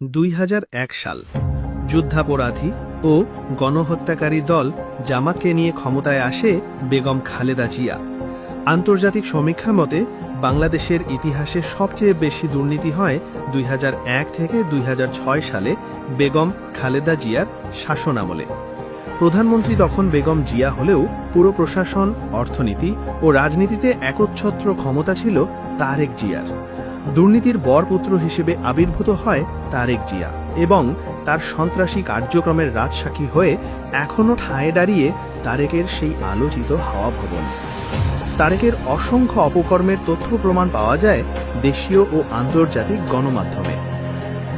2001 সাল যুদ্ধাপরাধী ও গণহত্যাকারী দল জামাতকে নিয়ে ক্ষমতায় আসে বেগম খালেদা জিয়া। আন্তর্জাতিক সমীক্ষা মতে বাংলাদেশের ইতিহাসে সবচেয়ে বেশি দুর্নীতি হয় 2001 থেকে 2006 সালে বেগম খালেদা জিয়ার শাসনামলে। প্রধানমন্ত্রী তখন বেগম জিয়া হলেও পুরো প্রশাসন, অর্থনীতি ও রাজনীতিতে একচ্ছত্র ক্ষমতা ছিল তারেক জিয়ার। দুর্নীতির বরপুত্র হিসেবে আবির্ভূত হয় তারেক জিয়া এবং তার সন্ত্রাসী কার্যক্রমের রাজসাক্ষী হয়ে এখনও ঠায় দাঁড়িয়ে তারেকের সেই আলোচিত হাওয়া ভবন। তারেকের অসংখ্য অপকর্মের তথ্য প্রমাণ পাওয়া যায় দেশীয় ও আন্তর্জাতিক গণমাধ্যমে।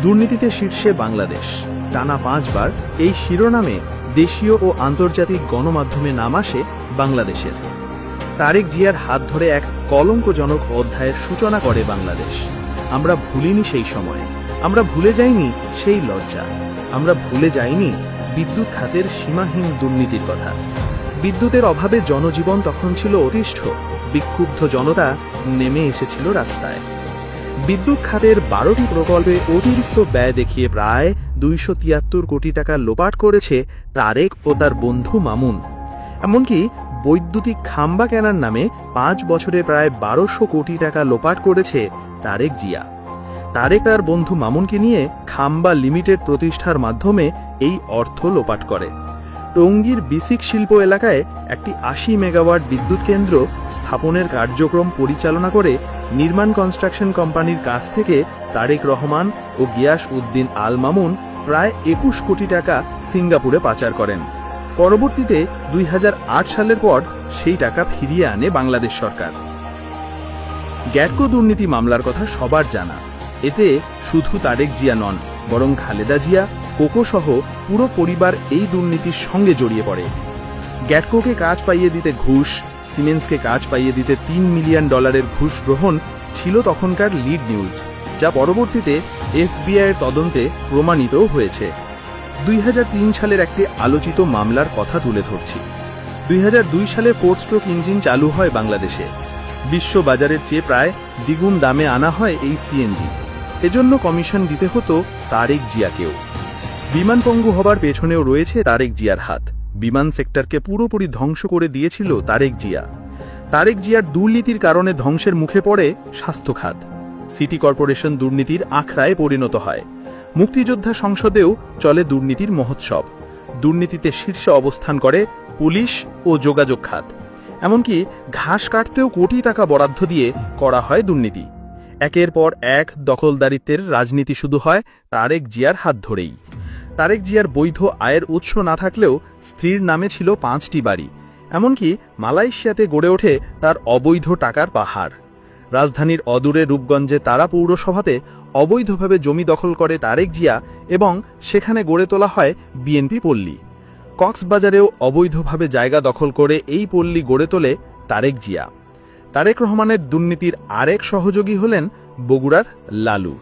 দুর্নীতিতে শীর্ষে বাংলাদেশ, টানা 5 বার এই শিরোনামে দেশীয় ও আন্তর্জাতিক গণমাধ্যমে নাম আসে বাংলাদেশের। তারেক জিয়ার হাত ধরে এক কলঙ্কজনক অধ্যায়ের সূচনা করে বাংলাদেশ। আমরা ভুলিনি সেই সময়, আমরা ভুলে যাইনি সেই লজ্জা, আমরা ভুলে যাইনি বিদ্যুৎ খাতের সীমাহীন দুর্নীতির কথা। বিদ্যুতের অভাবে জনজীবন তখন ছিল অতিষ্ঠ, বিক্ষুব্ধ জনতা নেমে এসেছিল রাস্তায়। বিদ্যুৎ খাতের 12টি প্রকল্পে অতিরিক্ত ব্যয় দেখিয়ে প্রায় 273 কোটি টাকা লোপাট করেছে তারেক ও তার বন্ধু মামুন। এমনকি বৈদ্যুতিক খাম্বা কেনার নামে 5 বছরে প্রায় 1200 কোটি টাকা লোপাট করেছে তারেক জিয়া। তারেক তার বন্ধু মামুনকে নিয়ে খাম্বা লিমিটেড প্রতিষ্ঠার মাধ্যমে এই অর্থ লোপাট করে। টঙ্গীর বিসিক শিল্প এলাকায় একটি 80 মেগাওয়াট বিদ্যুৎ কেন্দ্র স্থাপনের কার্যক্রম পরিচালনা করে নির্মাণ কনস্ট্রাকশন কোম্পানির কাছ থেকে তারেক রহমান ও গিয়াস উদ্দিন আল মামুন প্রায় 21 কোটি টাকা সিঙ্গাপুরে পাচার করেন। পরবর্তীতে 2008 সালের পর সেই টাকা ফিরিয়ে আনে বাংলাদেশ সরকার। গ্যাটকো দুর্নীতি মামলার কথা সবার জানা। এতে শুধু তারেক জিয়া নন, বরং খালেদা জিয়া, কোকো সহ পুরো পরিবার এই দুর্নীতির সঙ্গে জড়িয়ে পড়ে। গ্যাটকোকে কাজ পাইয়ে দিতে ঘুষ, সিমেন্সকে কাজ পাইয়ে দিতে $3 মিলিয়ন ঘুষ গ্রহণ ছিল তখনকার লিড নিউজ, যা পরবর্তীতে এফবিআইয়ের তদন্তে প্রমাণিতও হয়েছে। 2003 সালের একটি আলোচিত মামলার কথা তুলে ধরছি। 2002 সালে 4 স্ট্রোক ইঞ্জিন চালু হয় বাংলাদেশে। বিশ্ব বাজারের চেয়ে প্রায় দ্বিগুণ দামে আনা হয় এই সিএনজি। এজন্য কমিশন দিতে হতো তারেক জিয়াকেও। বিমান পঙ্গু হবার পেছনেও রয়েছে তারেক জিয়ার হাত। বিমান সেক্টরকে পুরোপুরি ধ্বংস করে দিয়েছিল তারেক জিয়া। তারেক জিয়ার দুর্নীতির কারণে ধ্বংসের মুখে পড়ে স্বাস্থ্য খাত। সিটি কর্পোরেশন দুর্নীতির আখড়ায় পরিণত হয়। মুক্তিযোদ্ধা সংসদেও চলে দুর্নীতির মহোৎসব। দুর্নীতিতে শীর্ষে অবস্থান করে পুলিশ ও যোগাযোগ খাত। এমনকি ঘাস কাটতেও কোটি টাকা বরাদ্দ দিয়ে করা হয় দুর্নীতি। একের পর এক দখলদারিত্বের রাজনীতি শুরু হয় তারেক জিয়ার হাত ধরেই। তারেক জিয়ার বৈধ আয়ের উৎস না থাকলেও স্ত্রীর নামে ছিল 5টি বাড়ি। এমনকি মালয়েশিয়াতে গড়ে ওঠে তার অবৈধ টাকার পাহাড়। রাজধানীর অদূরে রূপগঞ্জে তারা পৌরসভাতে অবৈধভাবে জমি দখল করে তারেক জিয়া এবং সেখানে গড়ে তোলা হয় বিএনপি পল্লী। কক্সবাজারেও অবৈধভাবে জায়গা দখল করে এই পল্লী গড়ে তোলে তারেক জিয়া। তারেক রহমানের দুর্নীতির আরেক সহযোগী হলেন বগুড়ার লালু।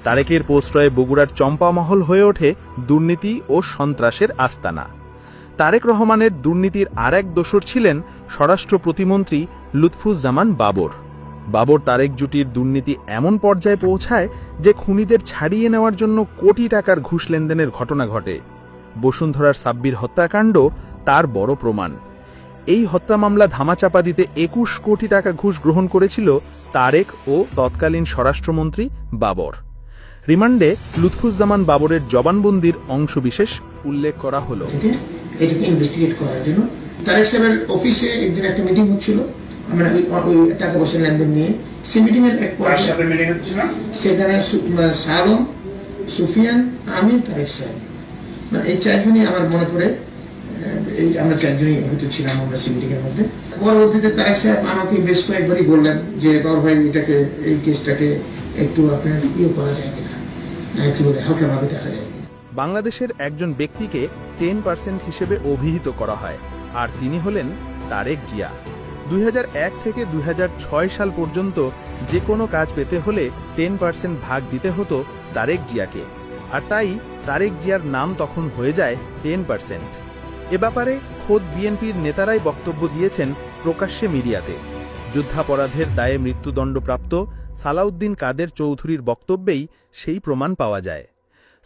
তারেকের প্রশ্রয়ে বগুড়ার চম্পামহল হয়ে ওঠে দুর্নীতি ও সন্ত্রাসের আস্তানা। তারেক রহমানের দুর্নীতির আরেক দোসর ছিলেন স্বরাষ্ট্র প্রতিমন্ত্রী লুৎফুজ্জামান বাবর। বাবর তারেক জুটির দুর্নীতি এমন পর্যায়ে পৌঁছায় যে খুনিদের ছাড়িয়ে নেওয়ার জন্য কোটি টাকার ঘুষ লেনদেনের ঘটনা ঘটে। বসুন্ধরার সাব্বির হত্যাকাণ্ড তার বড় প্রমাণ। এই হত্যা মামলা ধামাচাপা দিতে 21 কোটি টাকা ঘুষ গ্রহণ করেছিল তারেক ও তৎকালীন স্বরাষ্ট্রমন্ত্রী বাবর। রিমান্ডে লুৎফুজ্জামান বাবরের জবানবন্দির অংশবিশেষ উল্লেখ করা হলো। এটাকে ইনভেস্টিগেট করার জন্য তারেক সাহেবের অফিসে একদিন একটা মিটিং হচ্ছিল, আমরা ওই টাকা পয়সা লেনদেন নিয়ে। সেই মিটিং এর এক সেখানে সালম, সুফিয়ান, আমি, তারেক সাহেব, মানে এই 4 জনই আমার মনে পড়ে, এই আমরা 4 জনই হয়তো ছিলাম আমরা সেই মিটিং এর মধ্যে। পরবর্তীতে তারেক সাহেব আমাকে বেশ কয়েকবারই বললেন যে বাবর ভাই, এটাকে, এই কেসটাকে একটু আপনার করা যায় কিনা, একটু হালকাভাবে দেখা যায়। বাংলাদেশের একজন ব্যক্তিকে 10% হিসেবে অভিহিত করা হয়, আর তিনি হলেন তারেক জিয়া। 2001 থেকে 2006 সাল পর্যন্ত যে কোনো কাজ পেতে হলে 10% ভাগ দিতে হতো তারেক জিয়াকে, আর তাই তারেক জিয়ার নাম তখন হয়ে যায় 10%। এ ব্যাপারে খোদ বিএনপির নেতারাই বক্তব্য দিয়েছেন প্রকাশ্যে মিডিয়াতে। যুদ্ধাপরাধের দায়ে মৃত্যুদণ্ডপ্রাপ্ত সালাউদ্দিন কাদের চৌধুরীর বক্তব্যেই সেই প্রমাণ পাওয়া যায়।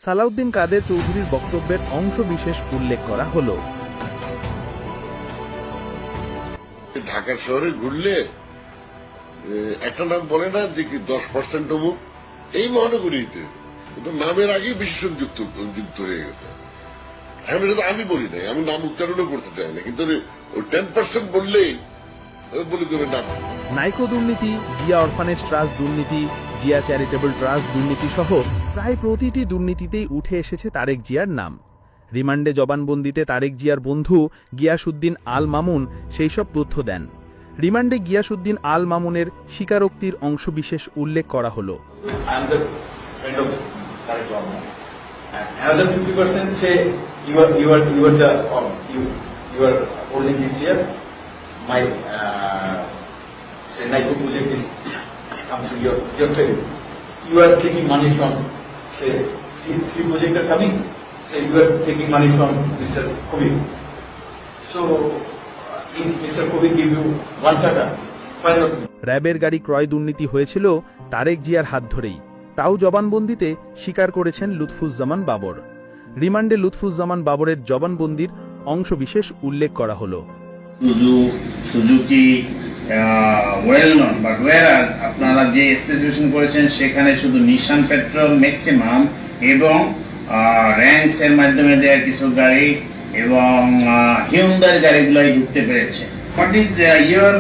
সালাউদ্দিন কাদের চৌধুরীর বক্তব্যের অংশ বিশেষ উল্লেখ করা হলো। ঢাকা শহরে ঘুরলে একটা নাম বলে না যে কি 10% অমুক, এই মহানগরীতে কিন্তু নামের আগেই বিশেষণ যুক্ত হয়ে গেছে। এখন এটা তো আমি বলি নাই, আমি নাম উচ্চারণও করতে চাই না, কিন্তু ওই 10% বললেই বলে দেবে নাম। নাইকো দুর্নীতি, জিয়া অরফানেজ ট্রাস্ট দুর্নীতি, জিয়া চ্যারিটেবল ট্রাস্ট দুর্নীতি সহ প্রায় প্রতিটি দুর্নীতিতেই উঠে এসেছে তারেক জিয়ার নাম। রিমান্ডে জবানবন্দিতে তারেক জিয়ার বন্ধু গিয়াসউদ্দিন আল মামুন সেই সব তথ্য দেন। রিমান্ডে গিয়াসউদ্দিন আল মামুনের স্বীকারোক্তির অংশবিশেষ উল্লেখ করা হলো। Another 50% say you are holding this year. My say Naiko project is comes to your credit. You are taking money from say three projects are coming. Say you are taking money from Mr. Kobi. So if Mr. Kobi give you 1 taka, why not? র্যাবের গাড়ি ক্রয় দুর্নীতি হয়েছিল তারেক জিয়ার হাত ধরেই, তাও জবানবন্দিতে স্বীকার করেছেন লুৎফুজ্জামান বাবর। রিমান্ডে লুৎফুজ্জামান বাবরের জবানবন্দির অংশবিশেষ উল্লেখ করা হলো। সুজুকি ওয়েল নন, বাট ওয়্যারাজ আপনারা যে স্পেসিফিকেশন করেছেন সেখানে শুধু নিশান পেট্রোল ম্যাক্সিমাম এবং র্যাঙ্কস এর মাধ্যমে দেওয়া কিছু গাড়ি এবং হিউন্ডাই গাড়িগুলাই ঢুকতে পেরেছে। What is your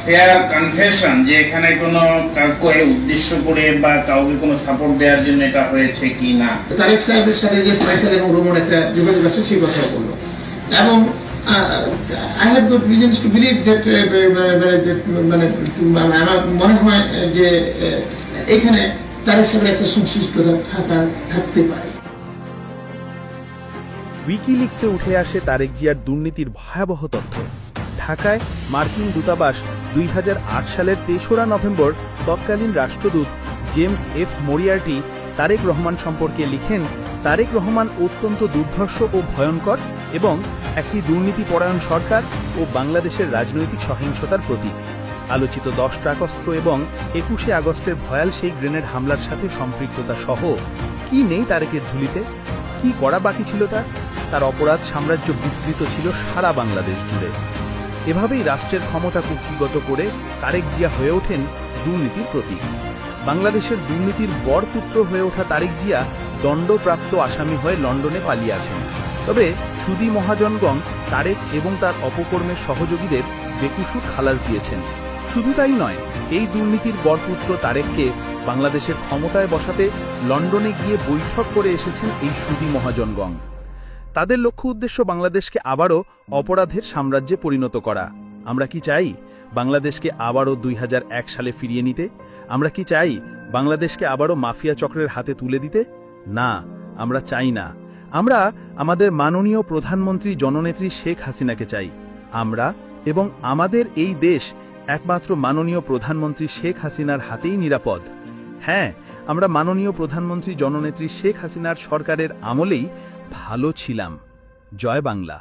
fair confession যে এখানে কোনো কাউকে উদ্দেশ্য করে বা কাউকে কোনো সাপোর্ট দেওয়ার জন্য এটা হয়েছে কি না? তারেক সাহেবের সাথে যে ফয়সাল এবং রোমন একটা যোগাযোগ আছে সেই কথা বললো, এবং I have good reasons to believe that মানে আমার মনে হয় যে এখানে তারেক সাহেবের একটা সংশ্লিষ্টতা থাকতে পারে। উইকিলিক্সে উঠে আসে তারেক জিয়ার দুর্নীতির ভয়াবহ তথ্য। ঢাকায় মার্কিন দূতাবাস 2008 সালের 3রা নভেম্বর তৎকালীন রাষ্ট্রদূত James F Moriarty Tarique Rahman সম্পর্কে লিখেন, তারেক রহমান অত্যন্ত দুর্ধর্ষ ও ভয়ঙ্কর এবং একটি দুর্নীতিপরায়ণ সরকার ও বাংলাদেশের রাজনৈতিক সহিংসতার প্রতীক। আলোচিত 10 ট্রাকস্ত্র এবং 21শে আগস্টের ভয়াল সেই গ্রেনেড হামলার সাথে সম্পৃক্ততা সহ কি নেই তারেকের ঝুলিতে? কি করা বাকি ছিল তার অপরাধ সাম্রাজ্য বিস্তৃত ছিল সারা বাংলাদেশ জুড়ে। এভাবেই রাষ্ট্রের ক্ষমতা কুক্ষিগত করে তারেক জিয়া হয়ে ওঠেন দুর্নীতির প্রতীক। বাংলাদেশের দুর্নীতির বরপুত্র হয়ে ওঠা তারেক জিয়া দণ্ডপ্রাপ্ত আসামি হয়ে লন্ডনে পালিয়ে আছেন। তবে সুদী মহাজনগণ তারেক এবং তার অপকর্মের সহযোগীদের বেকসুর খালাস দিয়েছেন। শুধু তাই নয়, এই দুর্নীতির বরপুত্র তারেককে বাংলাদেশের ক্ষমতায় বসাতে লন্ডনে গিয়ে বৈঠক করে এসেছেন এই সুদী মহাজনগণ। তাদের লক্ষ্য উদ্দেশ্য বাংলাদেশকে আবারও অপরাধের সাম্রাজ্যে পরিণত করা। আমরা কি চাই বাংলাদেশকে আবারও 2001 সালে ফিরিয়ে নিতে? আমরা কি চাই বাংলাদেশকে আবারও মাফিয়া চক্রের হাতে তুলে দিতে? না, আমরা চাই না। আমরা আমাদের মাননীয় প্রধানমন্ত্রী জননেত্রী শেখ হাসিনাকে চাই। আমরা এবং আমাদের এই দেশ একমাত্র মাননীয় প্রধানমন্ত্রী শেখ হাসিনার হাতেই নিরাপদ। হ্যাঁ, আমরা মাননীয় প্রধানমন্ত্রী জননেত্রী শেখ হাসিনার সরকারের আমলেই ভালো ছিলাম। জয় বাংলা।